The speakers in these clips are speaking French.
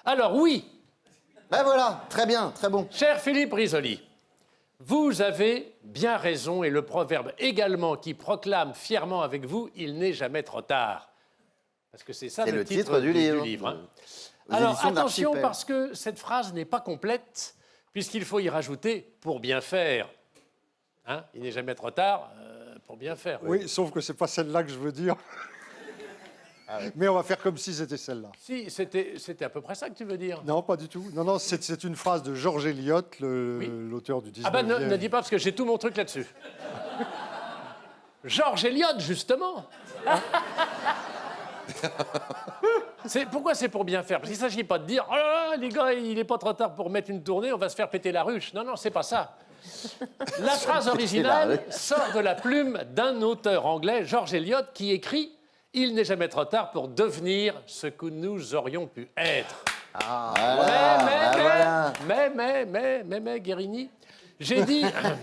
Alors oui, Ben voilà, très bien, très bon. cher Philippe Risoli, vous avez bien raison et le proverbe également qui proclame fièrement avec vous « Il n'est jamais trop tard ». Parce que c'est ça C'est le titre du livre. hein. Aux Alors éditions attention d'Archipel. parce que cette phrase n'est pas complète puisqu'il faut y rajouter « pour bien faire ». Hein, il n'est jamais trop tard pour bien faire. Oui, sauf que c'est pas celle-là que je veux dire. Mais on va faire comme si c'était celle-là. Si, c'était à peu près ça que tu veux dire. Non, pas du tout. Non, non, c'est une phrase de George Eliot, l'auteur du 19e. Ah ben ne dis pas parce que j'ai tout mon truc là-dessus. George Eliot, justement. Pourquoi c'est pour bien faire? Parce qu'il ne s'agit pas de dire « Oh là là, les gars, il n'est pas trop tard pour mettre une tournée, on va se faire péter la ruche. » Non, non, c'est pas ça. La phrase originale sort de la plume d'un auteur anglais, George Eliot, qui écrit « Il n'est jamais trop tard pour devenir ce que nous aurions pu être. » Mais, Guérini, j'ai dit... Là,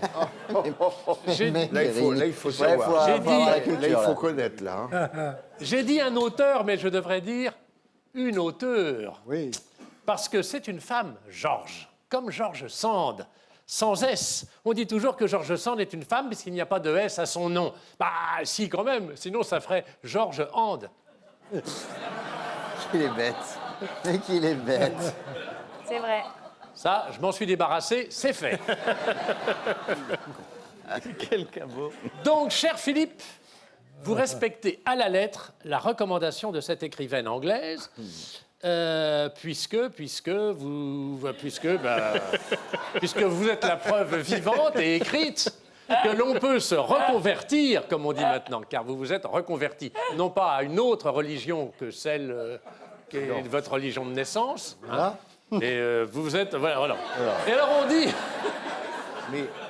il faut savoir. Là, il faut connaître, là. Hein. J'ai dit un auteur, mais je devrais dire une auteure. Oui. Parce que c'est une femme, Georges, comme George Sand, sans S. On dit toujours que George Sand est une femme puisqu'il n'y a pas de S à son nom. Bah, si, quand même, sinon ça ferait George Hand. Qu'il est bête. Mais qu'il est bête. C'est vrai. Ça, je m'en suis débarrassé, c'est fait. Quel cabot. Donc, cher Philippe, vous respectez à la lettre la recommandation de cette écrivaine anglaise, puisque vous êtes la preuve vivante et écrite que l'on peut se reconvertir, comme on dit maintenant, car vous vous êtes reconverti, non pas à une autre religion que celle qui est votre religion de naissance, hein, et vous êtes... Voilà. Et alors on dit...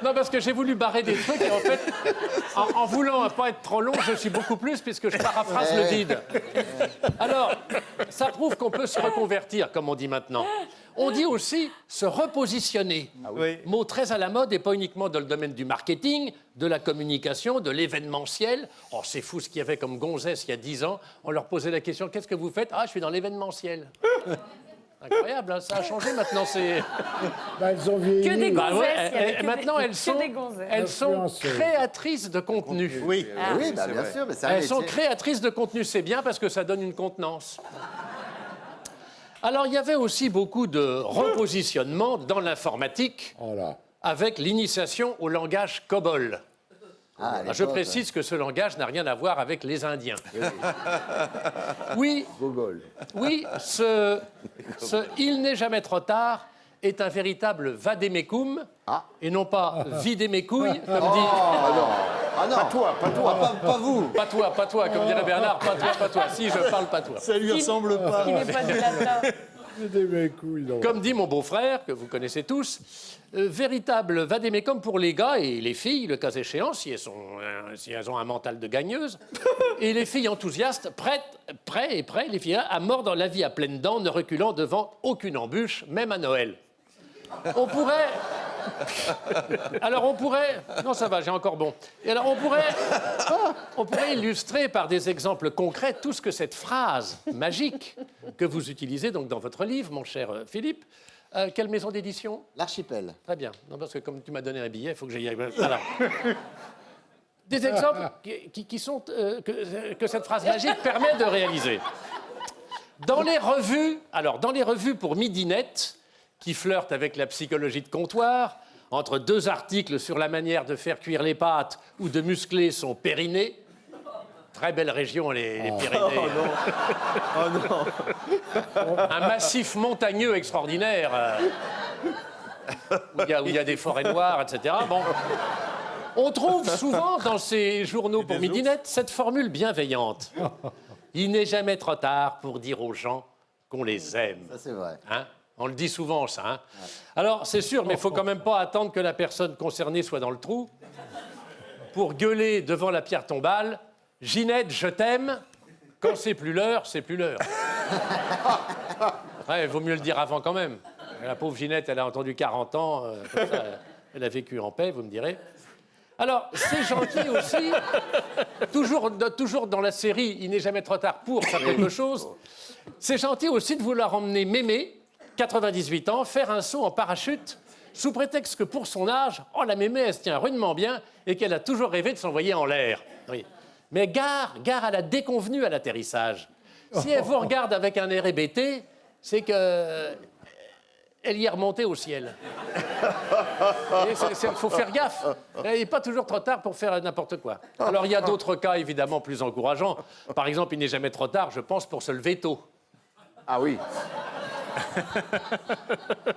Non, parce que j'ai voulu barrer des trucs et en fait, en voulant pas être trop long, je suis beaucoup plus puisque je paraphrase le vide. Alors, ça prouve qu'on peut se reconvertir, comme on dit maintenant. On dit aussi se repositionner. Mot très à la mode et pas uniquement dans le domaine du marketing, de la communication, de l'événementiel. Oh, c'est fou ce qu'il y avait comme gonzesse il y a 10 ans. On leur posait la question, qu'est-ce que vous faites? Ah, je suis dans l'événementiel. Incroyable, hein, ça a changé maintenant. Elles ont vieilli. Que des gonzesses. il y avait que Maintenant, des- elles sont, que des gonzesses. elles sont créatrices de contenu. Oui, Oui, bah, bien sûr, mais c'est un Elles sont métier. créatrices de contenu, c'est bien parce que ça donne une contenance. Alors, il y avait aussi beaucoup de repositionnement dans l'informatique Voilà. avec l'initiation au langage COBOL. Ah, à Je l'époque, précise que ce langage n'a rien à voir avec les Indiens. Oui, ce Il n'est jamais trop tard est un véritable vadémécum et non pas vider mes couilles, comme dit... Ah non, pas toi, comme dirait Bernard, pas toi. Si, je parle pas toi. Ça lui ressemble pas. Qui n'est pas du latin. Des mes couilles, non. Comme dit mon beau-frère, que vous connaissez tous, véritable vadémécum pour les gars et les filles, le cas échéant, si elles ont un mental de gagneuse. Et les filles enthousiastes, prêts, les filles, à mordre la vie à pleines dents, ne reculant devant aucune embûche, même à Noël. On pourrait... Alors on pourrait... Non, ça va, j'ai encore bon. Et alors on pourrait illustrer par des exemples concrets tout ce que cette phrase magique que vous utilisez donc dans votre livre, mon cher Philippe. Quelle maison d'édition? L'Archipel. Très bien. Non, parce que comme tu m'as donné un billet, il faut que j'aille... Voilà. Des exemples qui sont... que cette phrase magique permet de réaliser. Dans les revues pour Midinette, qui flirtent avec la psychologie de comptoir, entre deux articles sur la manière de faire cuire les pâtes ou de muscler son périnée. Très belle région, les Pyrénées. Un massif montagneux extraordinaire, où il y a des forêts noires, etc. Bon. On trouve souvent dans ces journaux pour Midinette cette formule bienveillante. Il n'est jamais trop tard pour dire aux gens qu'on les aime. Ça, c'est vrai. Hein? On le dit souvent, ça. Hein? Alors, c'est sûr, mais il ne faut quand même pas attendre que la personne concernée soit dans le trou pour gueuler devant la pierre tombale « Ginette, je t'aime ». Quand c'est plus l'heure, c'est plus l'heure. Ouais, il vaut mieux le dire avant quand même. La pauvre Ginette, elle a entendu 40 ans. Comme ça, elle a vécu en paix, vous me direz. Alors, c'est gentil aussi, toujours dans la série « Il n'est jamais trop tard pour faire quelque chose », c'est gentil aussi de vouloir emmener mémé 98 ans, faire un saut en parachute sous prétexte que pour son âge, oh, la mémé, elle se tient rudement bien et qu'elle a toujours rêvé de s'envoyer en l'air. Oui. Mais gare à la déconvenue à l'atterrissage. Si elle vous regarde avec un air hébété, c'est que elle y est remontée au ciel. Il faut faire gaffe. Il n'est pas toujours trop tard pour faire n'importe quoi. Alors, il y a d'autres cas, évidemment, plus encourageants. Par exemple, il n'est jamais trop tard, je pense, pour se lever tôt. Ah oui.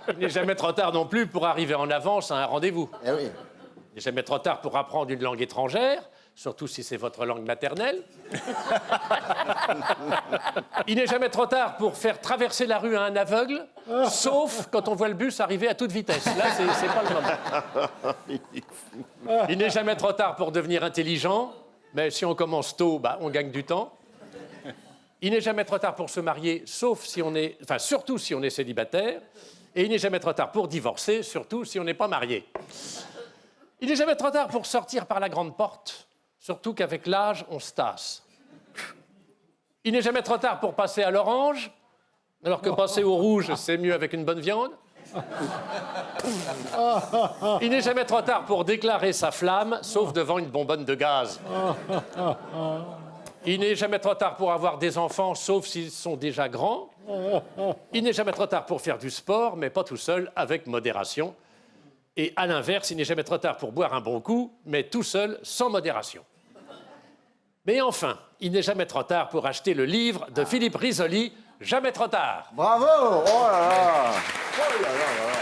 Il n'est jamais trop tard non plus pour arriver en avance à un rendez-vous. Eh oui. Il n'est jamais trop tard pour apprendre une langue étrangère, surtout si c'est votre langue maternelle. Il n'est jamais trop tard pour faire traverser la rue à un aveugle, sauf quand on voit le bus arriver à toute vitesse. Là, c'est pas le moment. Il n'est jamais trop tard pour devenir intelligent, mais si on commence tôt, bah, on gagne du temps. Il n'est jamais trop tard pour se marier, surtout si on est célibataire. Et il n'est jamais trop tard pour divorcer, surtout si on n'est pas marié. Il n'est jamais trop tard pour sortir par la grande porte, surtout qu'avec l'âge, on se tasse. Il n'est jamais trop tard pour passer à l'orange, alors que passer au rouge, c'est mieux avec une bonne viande. Il n'est jamais trop tard pour déclarer sa flamme, sauf devant une bonbonne de gaz. Il n'est jamais trop tard pour avoir des enfants, sauf s'ils sont déjà grands. Il n'est jamais trop tard pour faire du sport, mais pas tout seul, avec modération. Et à l'inverse, il n'est jamais trop tard pour boire un bon coup, mais tout seul, sans modération. Mais enfin, il n'est jamais trop tard pour acheter le livre de Philippe Risoli, Jamais trop tard. Bravo. Oh là là. Oh là là là là.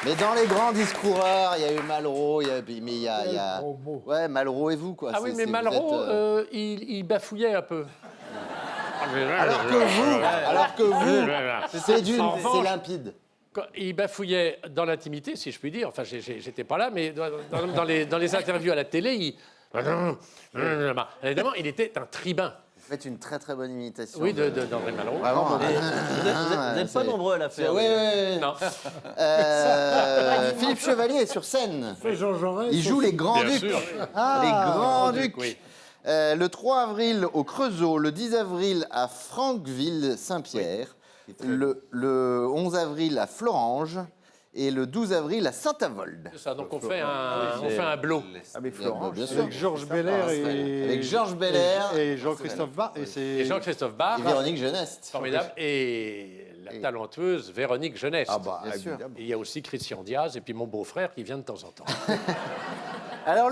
Mais dans les grands discoureurs, il y a eu Malraux, mais il y a... Ouais, Malraux et vous, quoi. Ah oui, mais Malraux, il bafouillait un peu. Alors que vous, c'est limpide. Il bafouillait dans l'intimité, si je puis dire. Enfin, j'étais pas là, mais dans les interviews à la télé, évidemment, il était un tribun. Vous faites une très très bonne imitation. Oui, d'André Malraux. Vraiment. Vous n'êtes pas nombreux à la faire. Oui, oui. Non. Philippe Chevalier est sur scène. Jean Jaurès. Il joue les Grands Bien Ducs. sûr. Les Grands-Ducs. Oui. Le 3 avril au Creusot, le 10 avril à Franqueville-Saint-Pierre, le 11 avril à Florange et le 12 avril à Saint-Avold. C'est ça, donc on fait un blot. Avec Florange, bien sûr. Avec Georges Belair Avec Georges Belair et Jean-Christophe Barr. Et Jean-Christophe Barr. et Véronique Jeunesse. Formidable. Et la talentueuse Véronique Jeunesse. Ah bah, bien sûr. Et il y a aussi Christian Diaz et puis mon beau-frère qui vient de temps en temps. Alors,